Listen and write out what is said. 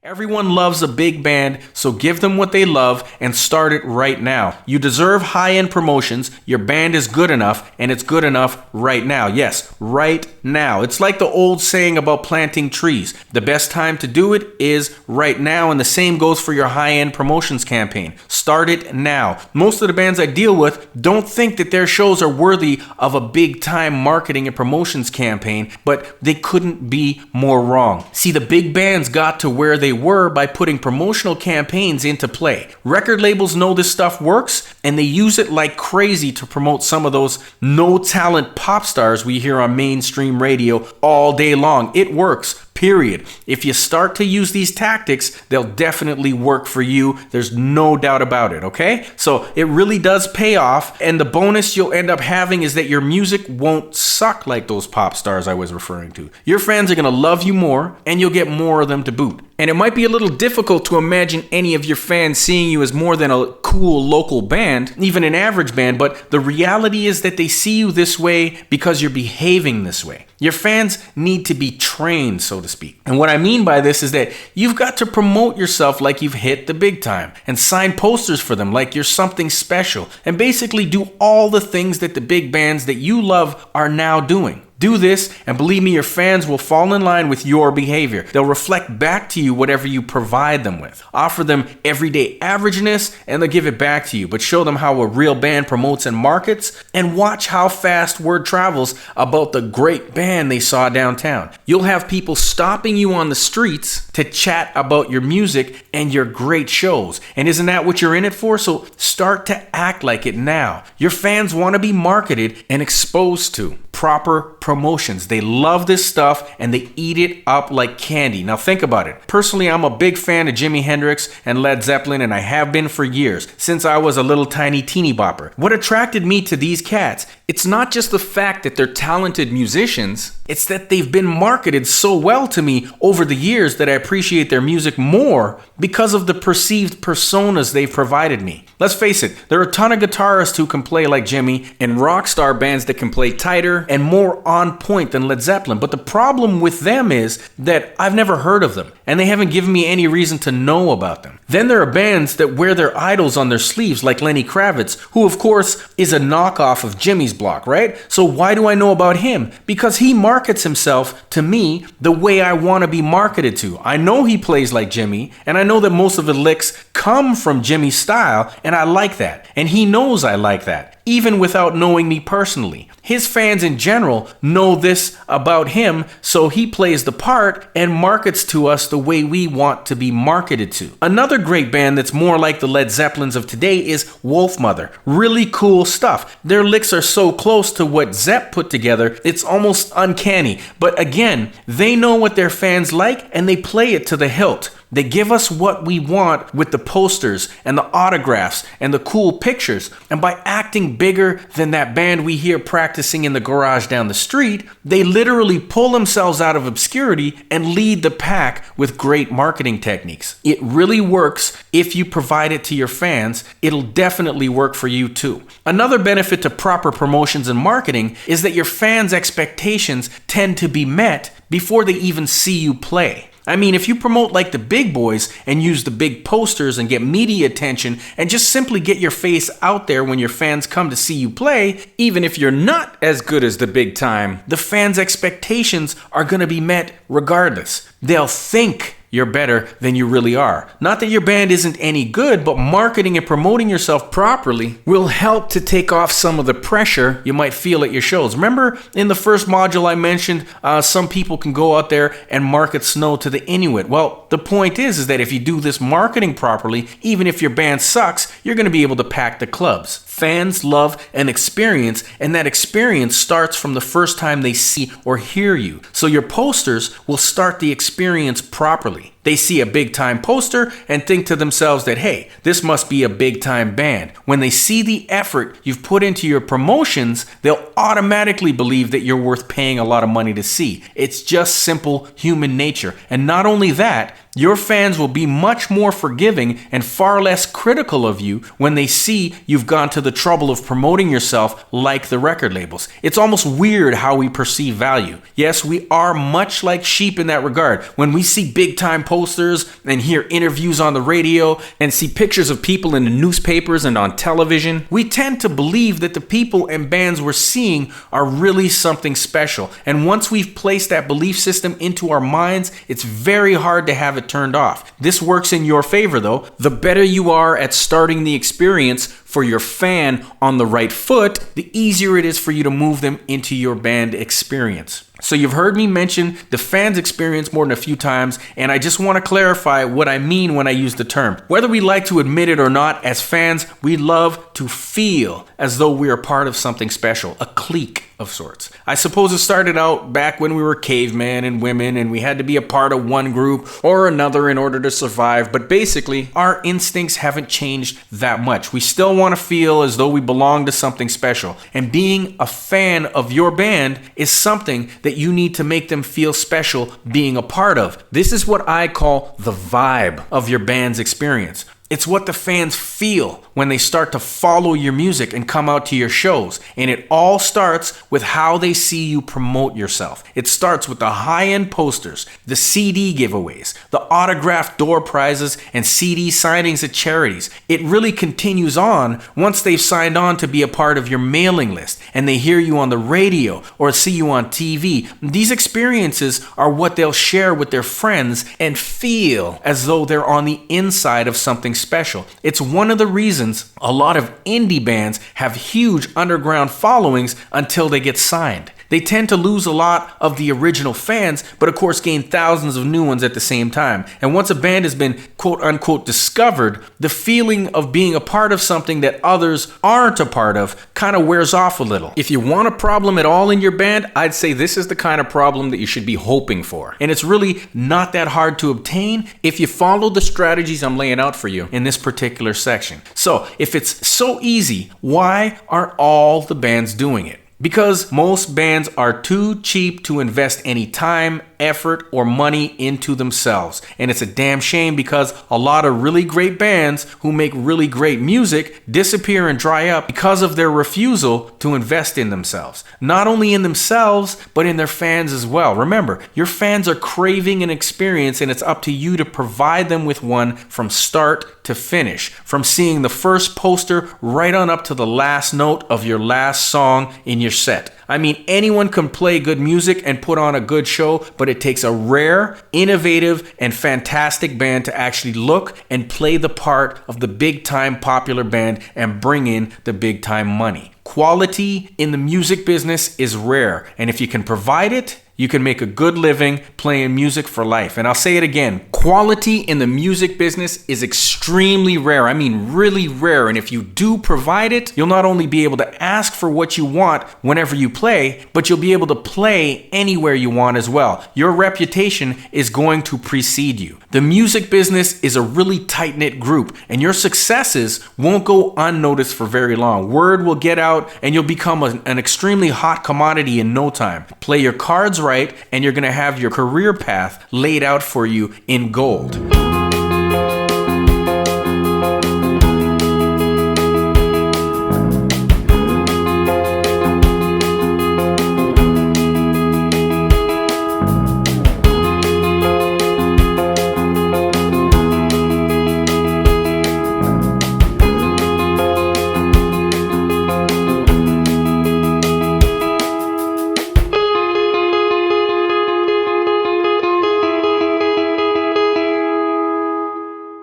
Everyone loves a big band, so give them what they love and start it right now. You deserve high-end promotions, your band is good enough, and it's good enough right now. Yes, right now. It's like the old saying about planting trees. The best time to do it is right now, and the same goes for your high-end promotions campaign. Start it now. Most of the bands I deal with don't think that their shows are worthy of a big-time marketing and promotions campaign, but they couldn't be more wrong. See, the big bands got to where they were by putting promotional campaigns into play. Record labels know this stuff works, and they use it like crazy to promote some of those no-talent pop stars we hear on mainstream radio all day long. It works. Period. If you start to use these tactics, they'll definitely work for you. There's no doubt about it, okay? So it really does pay off, and the bonus you'll end up having is that your music won't suck like those pop stars I was referring to. Your fans are going to love you more, and you'll get more of them to boot. And it might be a little difficult to imagine any of your fans seeing you as more than a cool local band, even an average band, but the reality is that they see you this way because you're behaving this way. Your fans need to be trained, so to speak. And what I mean by this is that you've got to promote yourself like you've hit the big time and sign posters for them like you're something special and basically do all the things that the big bands that you love are now doing. Do this, and believe me, your fans will fall in line with your behavior. They'll reflect back to you whatever you provide them with. Offer them everyday averageness, and they'll give it back to you. But show them how a real band promotes and markets, and watch how fast word travels about the great band they saw downtown. You'll have people stopping you on the streets to chat about your music and your great shows. And isn't that what you're in it for? So start to act like it now. Your fans want to be marketed and exposed to proper promotions. They love this stuff and they eat it up like candy. Now think about it. Personally, I'm a big fan of Jimi Hendrix and Led Zeppelin, and I have been for years, since I was a little tiny teeny bopper. What attracted me to these cats, it's not just the fact that they're talented musicians, it's that they've been marketed so well to me over the years that I appreciate their music more because of the perceived personas they've provided me. Let's face it, there are a ton of guitarists who can play like Jimmy and rock star bands that can play tighter and more on point than Led Zeppelin. But the problem with them is that I've never heard of them, and they haven't given me any reason to know about them. Then there are bands that wear their idols on their sleeves, like Lenny Kravitz, who of course is a knockoff of Jimmy's Block, right? So why do I know about him? Because he markets himself to me the way I want to be marketed to. I know he plays like Jimmy, and I know that most of the licks come from Jimmy's style, and I like that. And he knows I like that, even without knowing me personally. His fans in general know this about him, so he plays the part and markets to us the way we want to be marketed to. Another great band that's more like the Led Zeppelins of today is Wolfmother. Really cool stuff. Their licks are so close to what Zepp put together, it's almost uncanny. But again, they know what their fans like and they play it to the hilt. They give us what we want with the posters and the autographs and the cool pictures. And by acting bigger than that band we hear practicing in the garage down the street, they literally pull themselves out of obscurity and lead the pack with great marketing techniques. It really works if you provide it to your fans. It'll definitely work for you too. Another benefit to proper promotions and marketing is that your fans' expectations tend to be met before they even see you play. I mean, if you promote like the big boys and use the big posters and get media attention and just simply get your face out there when your fans come to see you play, even if you're not as good as the big time, the fans' expectations are going to be met regardless. They'll think you're better than you really are. Not that your band isn't any good, but marketing and promoting yourself properly will help to take off some of the pressure you might feel at your shows. Remember in the first module I mentioned some people can go out there and market snow to the Inuit. Well, the point is that if you do this marketing properly, even if your band sucks, you're going to be able to pack the clubs. Fans love an experience, and that experience starts from the first time they see or hear you. So your posters will start the experience properly. They see a big time poster and think to themselves that, hey, this must be a big time band. When they see the effort you've put into your promotions, they'll automatically believe that you're worth paying a lot of money to see. It's just simple human nature. And not only that, your fans will be much more forgiving and far less critical of you when they see you've gone to the trouble of promoting yourself like the record labels. It's almost weird how we perceive value. Yes, we are much like sheep in that regard. When we see big time posters posters and hear interviews on the radio and see pictures of people in the newspapers and on television, we tend to believe that the people and bands we're seeing are really something special. And once we've placed that belief system into our minds, it's very hard to have it turned off. This works in your favor though. The better you are at starting the experience for your fan on the right foot, the easier it is for you to move them into your band experience. So you've heard me mention the fans experience more than a few times, and I just want to clarify what I mean when I use the term. Whether we like to admit it or not, as fans, we love to feel as though we are part of something special, a clique of sorts. I suppose it started out back when we were cavemen and women and we had to be a part of one group or another in order to survive, but basically our instincts haven't changed that much. We still want to feel as though we belong to something special, and being a fan of your band is something that you need to make them feel special being a part of. This is what I call the vibe of your band's experience. It's what the fans feel when they start to follow your music and come out to your shows. And it all starts with how they see you promote yourself. It starts with the high-end posters, the CD giveaways, the autographed door prizes, and CD signings at charities. It really continues on once they've signed on to be a part of your mailing list and they hear you on the radio or see you on TV. These experiences are what they'll share with their friends and feel as though they're on the inside of something special. It's one of the reasons a lot of indie bands have huge underground followings until they get signed. They tend to lose a lot of the original fans, but of course gain thousands of new ones at the same time. And once a band has been quote unquote discovered, the feeling of being a part of something that others aren't a part of kind of wears off a little. If you want a problem at all in your band, I'd say this is the kind of problem that you should be hoping for. And it's really not that hard to obtain if you follow the strategies I'm laying out for you in this particular section. So if it's so easy, why aren't all the bands doing it? Because most bands are too cheap to invest any time, effort, or money into themselves. And it's a damn shame because a lot of really great bands who make really great music disappear and dry up because of their refusal to invest in themselves. Not only in themselves, but in their fans as well. Remember, your fans are craving an experience and it's up to you to provide them with one from start to finish. From seeing the first poster right on up to the last note of your last song in your set. I mean, anyone can play good music and put on a good show, but it takes a rare, innovative, and fantastic band to actually look and play the part of the big-time popular band and bring in the big-time money. Quality in the music business is rare, and if you can provide it, you can make a good living playing music for life. And I'll say it again, quality in the music business is extremely rare. I mean, really rare. And if you do provide it, you'll not only be able to ask for what you want whenever you play, but you'll be able to play anywhere you want as well. Your reputation is going to precede you. The music business is a really tight-knit group, and your successes won't go unnoticed for very long. Word will get out, and you'll become an extremely hot commodity in no time. Play your cards right, and you're going to have your career path laid out for you in gold.